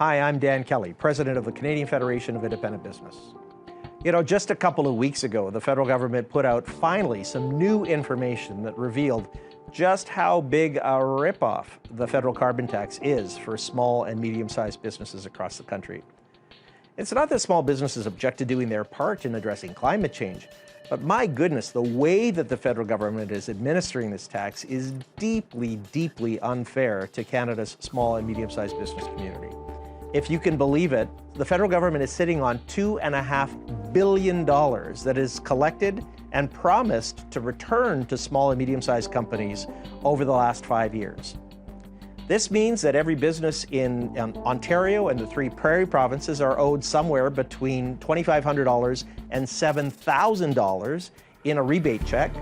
Hi, I'm Dan Kelly, President of the Canadian Federation of Independent Business. You know, just a couple of weeks ago, the federal government put out finally some new information that revealed just how big a ripoff the federal carbon tax is for small and medium-sized businesses across the country. It's not that small businesses object to doing their part in addressing climate change, but my goodness, the way that the federal government is administering this tax is deeply, deeply unfair to Canada's small and medium-sized business community. If you can believe it, the federal government is sitting on $2.5 billion that is collected and promised to return to small and medium-sized companies over the last 5 years. This means that every business in Ontario and the three prairie provinces are owed somewhere between $2,500 and $7,000 in a rebate check.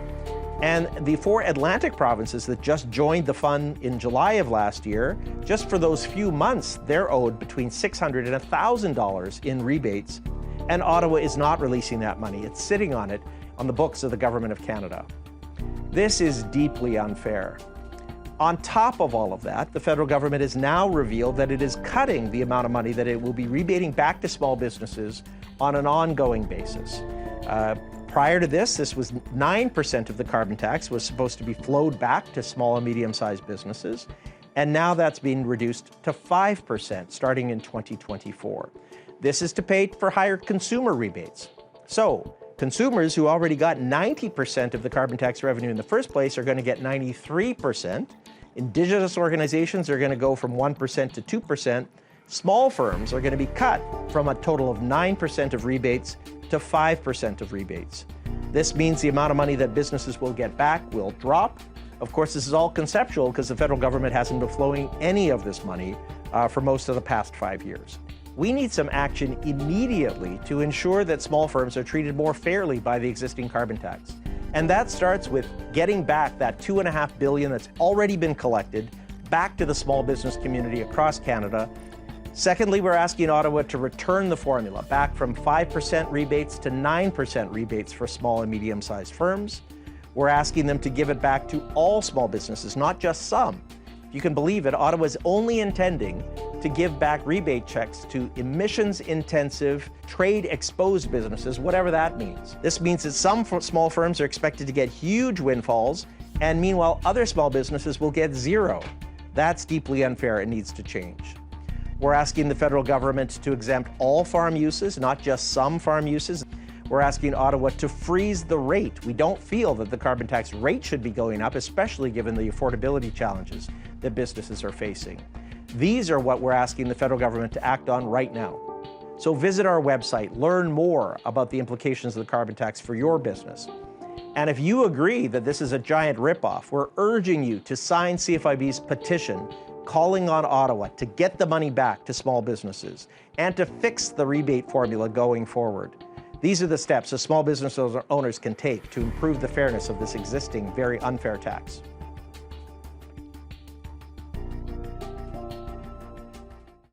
And the four Atlantic provinces that just joined the fund in July of last year, just for those few months, they're owed between $600 and $1,000 in rebates. And Ottawa is not releasing that money. It's sitting on it on the books of the Government of Canada. This is deeply unfair. On top of all of that, the federal government has now revealed that it is cutting the amount of money that it will be rebating back to small businesses on an ongoing basis. Prior to this was 9% of the carbon tax was supposed to be flowed back to small and medium-sized businesses, and now that's being reduced to 5% starting in 2024. This is to pay for higher consumer rebates. So, consumers who already got 90% of the carbon tax revenue in the first place are going to get 93%. Indigenous organizations are going to go from 1% to 2%. Small firms are going to be cut from a total of 9% of rebates to 5% of rebates. This means the amount of money that businesses will get back will drop. Of course, this is all conceptual because the federal government hasn't been flowing any of this money for most of the past 5 years. We need some action immediately to ensure that small firms are treated more fairly by the existing carbon tax. And that starts with getting back that $2.5 billion that's already been collected back to the small business community across Canada. Secondly, we're asking Ottawa to return the formula back from 5% rebates to 9% rebates for small and medium-sized firms. We're asking them to give it back to all small businesses, not just some. If you can believe it, Ottawa is only intending to give back rebate checks to emissions-intensive, trade-exposed businesses, whatever that means. This means that some small firms are expected to get huge windfalls, and meanwhile, other small businesses will get zero. That's deeply unfair and needs to change. We're asking the federal government to exempt all farm uses, not just some farm uses. We're asking Ottawa to freeze the rate. We don't feel that the carbon tax rate should be going up, especially given the affordability challenges that businesses are facing. These are what we're asking the federal government to act on right now. So visit our website, learn more about the implications of the carbon tax for your business. And if you agree that this is a giant ripoff, we're urging you to sign CFIB's petition calling on Ottawa to get the money back to small businesses and to fix the rebate formula going forward. These are the steps that small business owners can take to improve the fairness of this existing very unfair tax.